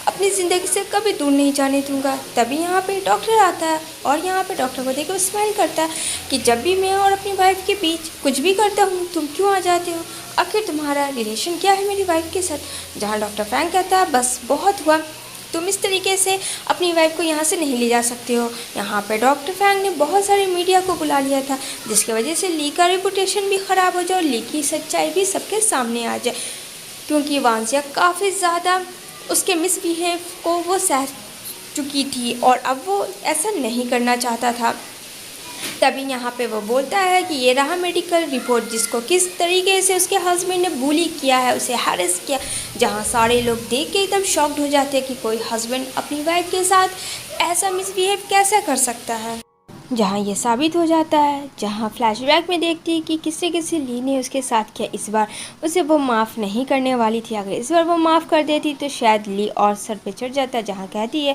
अपनी ज़िंदगी से कभी दूर नहीं जाने दूंगा। तभी यहाँ पे डॉक्टर आता है और यहाँ पे डॉक्टर को देखकर स्माइल करता है कि जब भी मैं और अपनी वाइफ के बीच कुछ भी करता हूँ तुम क्यों आ जाते हो, आखिर तुम्हारा रिलेशन क्या है मेरी वाइफ के साथ। जहाँ डॉक्टर फैंग कहता है, बस बहुत हुआ, तुम इस तरीके से अपनी वाइफ को यहाँ से नहीं ले जा सकते हो। यहाँ पे डॉक्टर फैंग ने बहुत सारे मीडिया को बुला लिया था, जिसकी वजह से ली का रेपुटेशन भी ख़राब हो जाए और ली की सच्चाई भी सबके सामने आ जाए, क्योंकि वांजिया काफ़ी ज़्यादा उसके मिसबिहेव को वो सह चुकी थी और अब वो ऐसा नहीं करना चाहता था। तभी यहाँ पे वो बोलता है कि ये रहा मेडिकल रिपोर्ट, जिसको किस तरीके से उसके हस्बैंड ने बुली किया है, उसे हैरेस किया, जहाँ सारे लोग देख के एकदम शॉक्ड हो जाते हैं कि कोई हस्बैंड अपनी वाइफ के साथ ऐसा मिसबिहेव कैसे कर सकता है। जहाँ ये साबित हो जाता है, जहाँ फ्लैशबैक में देखती है कि किससे किससे ली ने उसके साथ किया। इस बार उसे वो माफ़ नहीं करने वाली थी, अगर इस बार वो माफ़ कर देती तो शायद ली और सर पे चढ़ जाता। जहाँ कहती है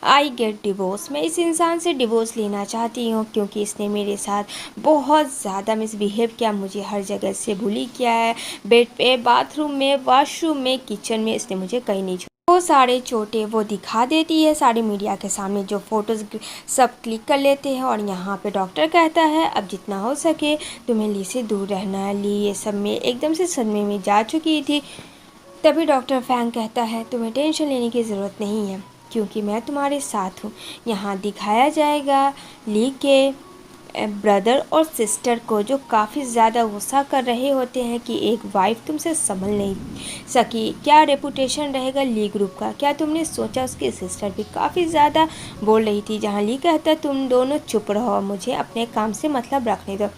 आई गेट डिवोर्स, मैं इस इंसान से डिवोर्स लेना चाहती हूँ क्योंकि इसने मेरे साथ बहुत ज़्यादा मिसबिहेव किया, मुझे हर जगह से बुली किया है, बेड पे, बाथरूम में, वॉशरूम में, किचन में, इसने मुझे कहीं नहीं छोड़ा। वो सारे चोटें वो दिखा देती है सारी मीडिया के सामने, जो फ़ोटोज़ सब क्लिक कर लेते हैं। और यहाँ पे डॉक्टर कहता है अब जितना हो सके तुम्हें ली से दूर रहना है। ली ये सब में एकदम से सदमे में जा चुकी थी। तभी डॉक्टर फैंग कहता है तुम्हें टेंशन लेने की ज़रूरत नहीं है क्योंकि मैं तुम्हारे साथ हूँ। यहाँ दिखाया जाएगा ली के ब्रदर और सिस्टर को, जो काफ़ी ज़्यादा गुस्सा कर रहे होते हैं कि एक वाइफ तुमसे संभल नहीं सकी। क्या रेपुटेशन रहेगा ली ग्रुप का, क्या तुमने सोचा। उसकी सिस्टर भी काफ़ी ज़्यादा बोल रही थी, जहाँ ली कहता तुम दोनों चुप रहो, मुझे अपने काम से मतलब रखने दो,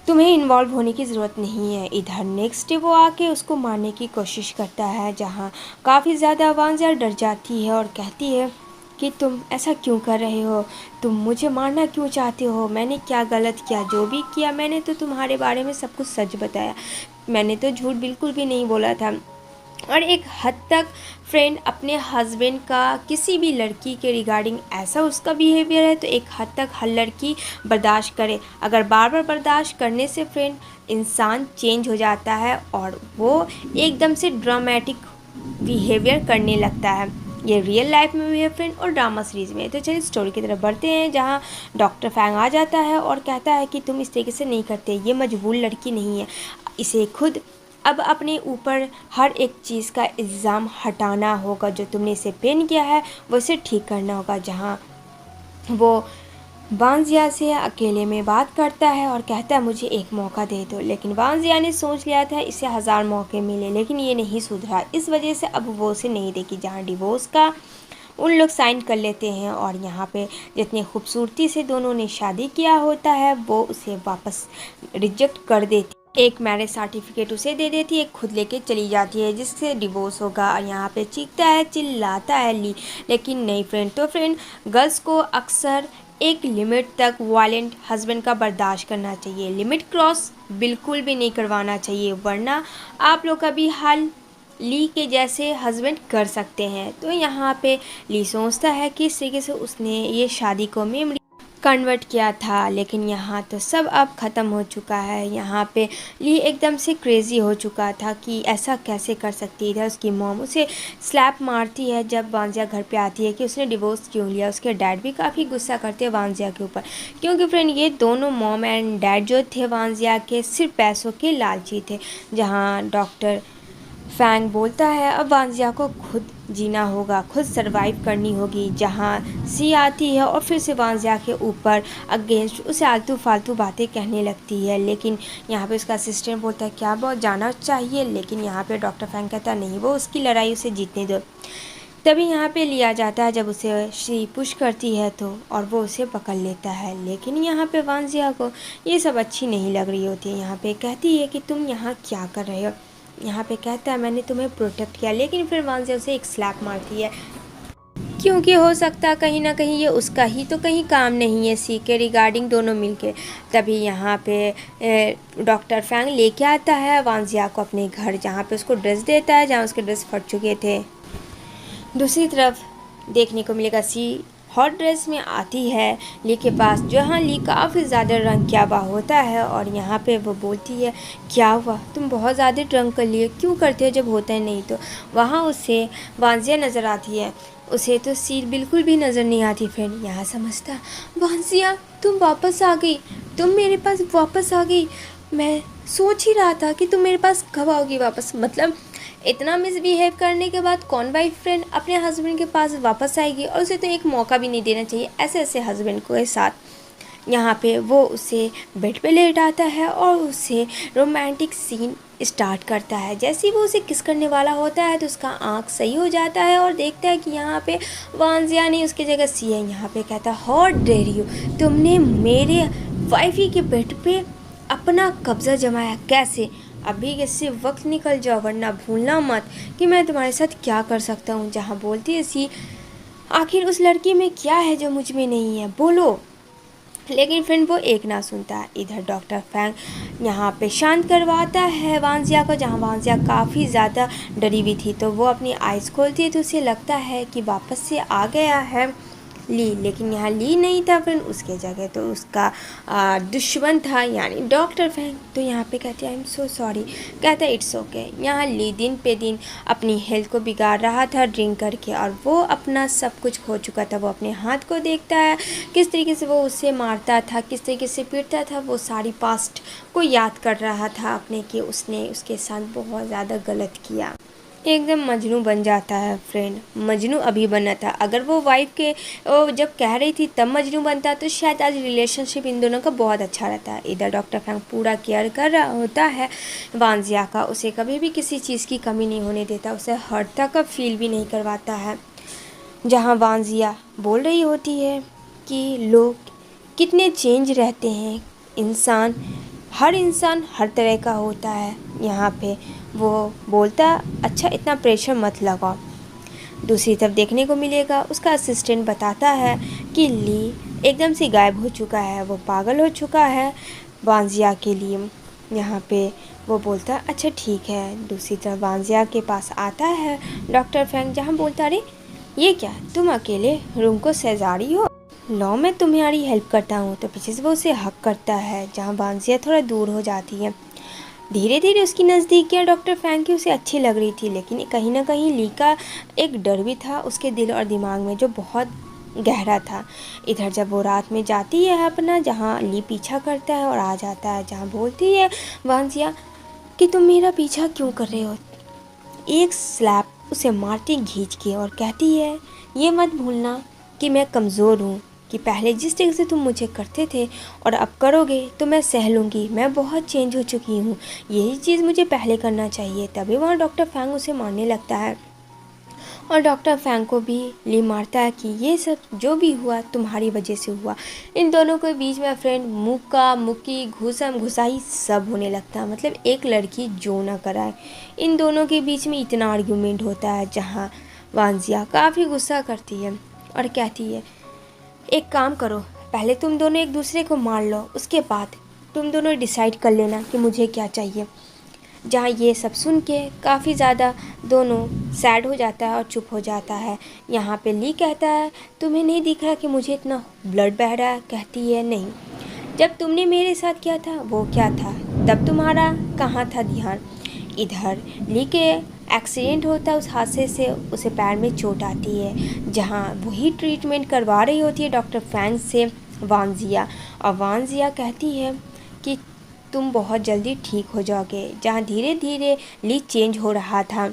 तुम्हें इन्वॉल्व होने की ज़रूरत नहीं है। इधर नेक्स्ट डे वो आके उसको मारने की कोशिश करता है, जहाँ काफ़ी ज़्यादा वांजिया डर जाती है और कहती है कि तुम ऐसा क्यों कर रहे हो, तुम मुझे मारना क्यों चाहते हो, मैंने क्या गलत किया, जो भी किया मैंने तो तुम्हारे बारे में सब कुछ सच बताया, मैंने तो झूठ बिल्कुल भी नहीं बोला था। और एक हद तक फ्रेंड अपने हस्बैंड का किसी भी लड़की के रिगार्डिंग ऐसा उसका बिहेवियर है तो एक हद तक हर लड़की बर्दाश्त करे। अगर बार बार बर्दाश्त करने से फ्रेंड इंसान चेंज हो जाता है और वो एकदम से ड्रामेटिक बिहेवियर करने लगता है। ये रियल लाइफ में भी है फ्रेंड और ड्रामा सीरीज़ में। तो चलिए स्टोरी की तरफ बढ़ते हैं, जहाँ डॉक्टर फैंग आ जाता है और कहता है कि तुम इस तरीके से नहीं करते, ये मजबूर लड़की नहीं है, इसे खुद अब अपने ऊपर हर एक चीज़ का इल्ज़ाम हटाना होगा, जो तुमने इसे पेन किया है वो इसे ठीक करना होगा। जहाँ वो वांजिया से अकेले में बात करता है और कहता है मुझे एक मौका दे दो, लेकिन वांजिया ने सोच लिया था इसे 1000 मौके मिले लेकिन ये नहीं सुधरा, इस वजह से अब वो उसे नहीं देगी। जहाँ डिवोर्स का उन लोग साइन कर लेते हैं और यहाँ पे जितनी खूबसूरती से दोनों ने शादी किया होता है वो उसे वापस रिजेक्ट कर देती, एक मैरिज सर्टिफिकेट उसे दे देती है, खुद लेके चली जाती है जिससे डिवोर्स होगा। और यहाँ पे चीखता है चिल्लाता है ली, लेकिन नहीं फ्रेंड। तो फ्रेंड गर्ल्स को अक्सर एक लिमिट तक वायलेंट हस्बैंड का बर्दाश्त करना चाहिए, लिमिट क्रॉस बिल्कुल भी नहीं करवाना चाहिए, वरना आप लोग का भी हाल ली के जैसे हस्बैंड कर सकते हैं। तो यहाँ पे ली सोचता है कि इस तरीके से उसने ये शादी को मेमोरी कन्वर्ट किया था, लेकिन यहाँ तो सब अब ख़त्म हो चुका है। यहाँ पे ली एकदम से क्रेज़ी हो चुका था कि ऐसा कैसे कर सकती है। उसकी मॉम उसे स्लैप मारती है जब वांजिया घर पे आती है कि उसने डिवोर्स क्यों लिया। उसके डैड भी काफ़ी गुस्सा करते हैं वांजिया के ऊपर, क्योंकि फ्रेंड ये दोनों मॉम एंड डैड जो थे वांजिया के सिर्फ पैसों के लालची थे। जहाँ डॉक्टर फैंग बोलता है अब वांजिया को खुद जीना होगा, खुद सरवाइव करनी होगी। जहाँ सी आती है और फिर से वांजिया के ऊपर अगेंस्ट उसे आलतू फालतू बातें कहने लगती है, लेकिन यहाँ पे उसका असिस्टेंट बोलता है क्या बहुत जाना चाहिए, लेकिन यहाँ पे डॉक्टर फैंग कहता नहीं, वो उसकी लड़ाई उसे जीतने दो। तभी यहाँ पे लिया जाता है जब उसे शी पुश करती है तो, और वो उसे पकड़ लेता है। लेकिन यहाँ पे वांजिया को ये सब अच्छी नहीं लग रही होती है। यहाँ पे कहती है कि तुम यहाँ क्या कर रहे हो। यहाँ पे कहता है मैंने तुम्हें प्रोटेक्ट किया, लेकिन फिर वांजिया उसे एक स्लैप मारती है, क्योंकि हो सकता है कहीं ना कहीं ये उसका ही तो कहीं काम नहीं है सी के रिगार्डिंग दोनों मिलके। तभी यहाँ पे डॉक्टर फैंग लेके आता है वांजिया को अपने घर, जहाँ पे उसको ड्रेस देता है, जहाँ उसके ड्रेस फट चुके थे। दूसरी तरफ देखने को मिलेगा सी हॉट ड्रेस में आती है ली के पास, जहाँ ली काफ़ी ज़्यादा ड्रंक किया हुआ होता है और यहाँ पे वो बोलती है क्या हुआ, तुम बहुत ज़्यादा ड्रंक कर लिए, क्यों करते हो जब होता है नहीं तो। वहाँ उसे वांजिया नज़र आती है, उसे तो सी बिल्कुल भी नज़र नहीं आती। फ्रेंड यहाँ समझता वांजिया तुम वापस आ गई, तुम मेरे पास वापस आ गई, मैं सोच ही रहा था कि तुम मेरे पास कब आओगी वापस। मतलब इतना मिसबिहेव करने के बाद कौन वाइफ फ्रेंड अपने हस्बैंड के पास वापस आएगी, और उसे तो एक मौका भी नहीं देना चाहिए ऐसे ऐसे हस्बैंड के साथ। यहाँ पे वो उसे बेड पे लेटाता है और उसे रोमांटिक सीन स्टार्ट करता है। जैसे ही वो उसे किस करने वाला होता है तो उसका आँख सही हो जाता है और देखता है कि यहाँ पे वांजिया नहीं उसकी जगह सी है। यहाँ पे कहता है हॉट डेयर यू, तुमने मेरे वाइफी के बेड पे अपना कब्जा जमाया कैसे। अभी इससे वक्त निकल जाओ वरना भूलना मत कि मैं तुम्हारे साथ क्या कर सकता हूँ। जहाँ बोलती है सी आखिर उस लड़की में क्या है जो मुझ में नहीं है, बोलो। लेकिन फ्रेंड वो एक ना सुनता है। इधर डॉक्टर फैंग यहाँ पे शांत करवाता है वांजिया को, जहाँ वांजिया काफ़ी ज़्यादा डरी हुई थी। तो वो अपनी आइज़ खोलती है तो उसे लगता है कि वापस से आ गया है ली। लेकिन यहाँ ली नहीं था फ्रेंड, उसके जगह तो उसका दुश्मन था यानी डॉक्टर फैंग। तो यहाँ पे कहते हैं आई एम सो सॉरी, कहता है इट्स ओके। यहाँ ली दिन पे दिन अपनी हेल्थ को बिगाड़ रहा था ड्रिंक करके, और वो अपना सब कुछ खो चुका था। वो अपने हाथ को देखता है, किस तरीके से वो उसे मारता था, किस तरीके से पीटता था। वो सारी पास्ट को याद कर रहा था अपने कि उसने उसके साथ बहुत ज़्यादा गलत किया। एकदम मजनू बन जाता है फ्रेंड। मजनू अभी बना था, अगर वो वाइफ के जब कह रही थी तब मजनू बनता तो शायद आज रिलेशनशिप इन दोनों का बहुत अच्छा रहता है। इधर डॉक्टर फैंग पूरा केयर कर रहा होता है वांजिया का, उसे कभी भी किसी चीज़ की कमी नहीं होने देता, उसे हर्ट तक फील भी नहीं करवाता है। जहाँ वांजिया बोल रही होती है कि लोग कितने चेंज रहते हैं, हर इंसान हर तरह का होता है। यहाँ पे वो बोलता अच्छा इतना प्रेशर मत लगाओ। दूसरी तरफ देखने को मिलेगा उसका असिस्टेंट बताता है कि ली एकदम से गायब हो चुका है, वो पागल हो चुका है वांजिया के लिए। यहाँ पे वो बोलता अच्छा ठीक है। दूसरी तरफ वांजिया के पास आता है डॉक्टर फैंग, जहाँ बोलता अरे ये क्या, तुम अकेले रूम को सजा रही हो, लो मैं तुम्हारी हेल्प करता हूँ। तो पीछे से वो उसे हक करता है, जहाँ वांजिया थोड़ा दूर हो जाती है। धीरे धीरे उसकी नज़दीकियाँ डॉक्टर फैंग की उसे अच्छी लग रही थी, लेकिन कहीं ना कहीं ली का एक डर भी था उसके दिल और दिमाग में जो बहुत गहरा था। इधर जब वो रात में जाती है अपना, जहाँ ली पीछा करता है और आ जाता है, जहाँ बोलती है वांजिया कि तुम मेरा पीछा क्यों कर रहे हो। एक स्लैप उसे मारती खींच के और कहती है ये मत भूलना कि मैं कमज़ोर हूँ, कि पहले जिस तरह से तुम मुझे करते थे और अब करोगे तो मैं सह लूँगी, मैं बहुत चेंज हो चुकी हूँ, यही चीज़ मुझे पहले करना चाहिए। तभी वहाँ डॉक्टर फैंग उसे मारने लगता है और डॉक्टर फैंग को भी ली मारता है कि ये सब जो भी हुआ तुम्हारी वजह से हुआ। इन दोनों के बीच में फ्रेंड मुक्का मुक्की घुसम घुसाई सब होने लगता है, मतलब एक लड़की जो ना कराए। इन दोनों के बीच में इतना आर्ग्यूमेंट होता है, जहाँ वांजिया काफ़ी गुस्सा करती है और कहती है एक काम करो, पहले तुम दोनों एक दूसरे को मार लो, उसके बाद तुम दोनों डिसाइड कर लेना कि मुझे क्या चाहिए। जहाँ ये सब सुन के काफ़ी ज़्यादा दोनों सैड हो जाता है और चुप हो जाता है। यहाँ पे ली कहता है तुम्हें नहीं दिख रहा कि मुझे इतना ब्लड बह रहा है। कहती है नहीं, जब तुमने मेरे साथ किया था वो क्या था, तब तुम्हारा कहाँ था ध्यान। इधर ली के एक्सीडेंट होता है, उस हादसे से उसे पैर में चोट आती है, जहाँ वही ट्रीटमेंट करवा रही होती है डॉक्टर फैंग से वांजिया। और वांजिया कहती है कि तुम बहुत जल्दी ठीक हो जाओगे। जहाँ धीरे धीरे ली चेंज हो रहा था,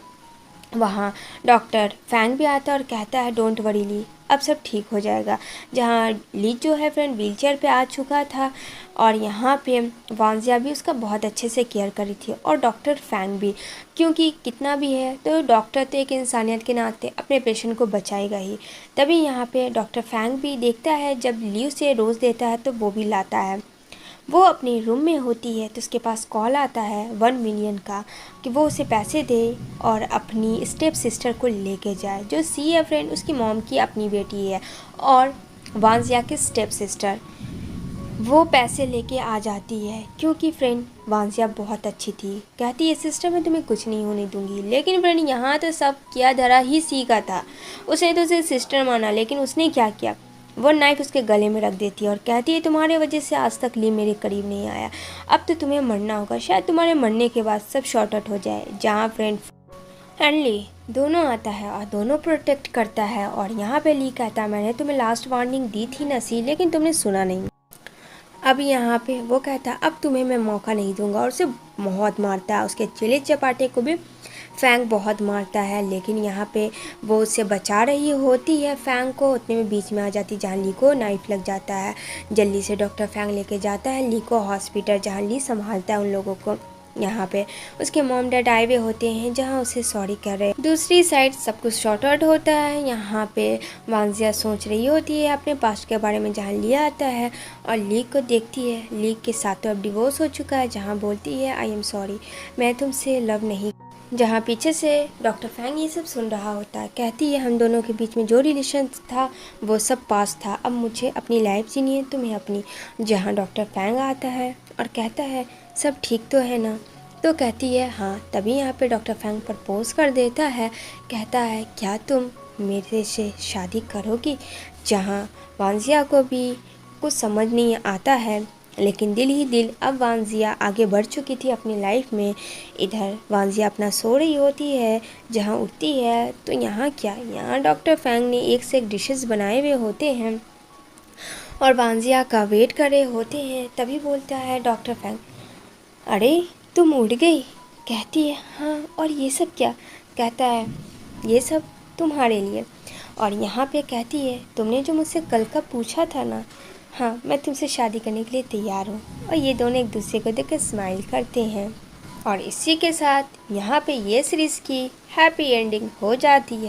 वहाँ डॉक्टर फैंग भी आता है और कहता है डोंट वरी ली, अब सब ठीक हो जाएगा। जहाँ ली जो है फ्रेंड व्हीलचेयर पे आ चुका था और यहाँ पे वांजिया भी उसका बहुत अच्छे से केयर करी थी और डॉक्टर फैंग भी, क्योंकि कितना भी है तो डॉक्टर तो एक इंसानियत के नाते अपने पेशेंट को बचाएगा ही। तभी यहाँ पे डॉक्टर फैंग भी देखता है जब ली उसे रोज़ देता है तो वो भी लाता है। वो अपने रूम में होती है तो उसके पास कॉल आता है 1 मिलियन का कि वो उसे पैसे दे और अपनी स्टेप सिस्टर को लेके जाए, जो सी है फ्रेंड उसकी मॉम की अपनी बेटी है और वांजिया की स्टेप सिस्टर। वो पैसे लेके आ जाती है क्योंकि फ्रेंड वांजिया बहुत अच्छी थी, कहती है सिस्टर मैं तुम्हें कुछ नहीं होने दूंगी। लेकिन फ्रेंड यहाँ तो सब किया धरा ही सी का था, उसे तो उसे सिस्टर माना, लेकिन उसने क्या किया, वो नाइफ उसके गले में रख देती है और कहती है तुम्हारे वजह से आज तक ली मेरे करीब नहीं आया, अब तो तुम्हें मरना होगा, शायद तुम्हारे मरने के बाद सब शॉर्ट आउट हो जाए। जहाँ फ्रेंड एंड ली दोनों आता है और दोनों प्रोटेक्ट करता है। और यहाँ पे ली कहता है मैंने तुम्हें लास्ट वार्निंग दी थी ना सी, लेकिन तुमने सुना नहीं। अब यहाँ पे वो कहता है अब तुम्हें मैं मौका नहीं दूंगा और उसे बहुत मारता है। उसके चिले चपाटे को भी फैंग बहुत मारता है, लेकिन यहाँ पे वो उससे बचा रही होती है फैंग को, उतने में बीच में आ जाती जहाँ ली को नाइफ लग जाता है। जल्दी से डॉक्टर फैंग लेके जाता है ली को हॉस्पिटल, जहाँ ली संभालता है उन लोगों को। यहाँ पे उसके मॉम डैड आए हुए होते हैं जहाँ उसे सॉरी कर रहे हैं। दूसरी साइड सब कुछ शॉर्ट आउट होता है। यहाँ पे वांजिया सोच रही होती है अपने पास्ट के बारे में जहाँ लिया आता है और लीक को देखती है। लीक के साथ तो अब डिवोर्स हो चुका है, जहाँ बोलती है आई एम सॉरी, मैं तुमसे लव नहीं। जहाँ पीछे से डॉक्टर फैंग ये सब सुन रहा होता है। कहती है हम दोनों के बीच में जो रिलेशन था वो सब पास था, अब मुझे अपनी लाइफ जीनी है, तुम्हें अपनी। जहाँ डॉक्टर फैंग आता है और कहता है सब ठीक तो है ना, तो कहती है हाँ। तभी यहाँ पे डॉक्टर फैंग प्रपोज कर देता है। कहता है क्या तुम मेरे से शादी करोगी। जहाँ वांजिया को भी कुछ समझ नहीं आता है, लेकिन दिल ही दिल अब वांजिया आगे बढ़ चुकी थी अपनी लाइफ में। इधर वांजिया अपना सो रही होती है। जहाँ उठती है तो यहाँ क्या, यहाँ डॉक्टर फैंग ने एक से एक डिशेस बनाए हुए होते हैं और वांजिया का वेट कर रहे होते हैं। तभी बोलता है डॉक्टर फैंग अरे तुम उठ गई। कहती है हाँ, और ये सब क्या। कहता है ये सब तुम्हारे लिए। और यहाँ पे कहती है तुमने जो मुझसे कल का पूछा था ना, हाँ मैं तुमसे शादी करने के लिए तैयार हूँ। और ये दोनों एक दूसरे को देखकर स्माइल करते हैं। और इसी के साथ यहाँ पे ये सीरीज़ की हैप्पी एंडिंग हो जाती है।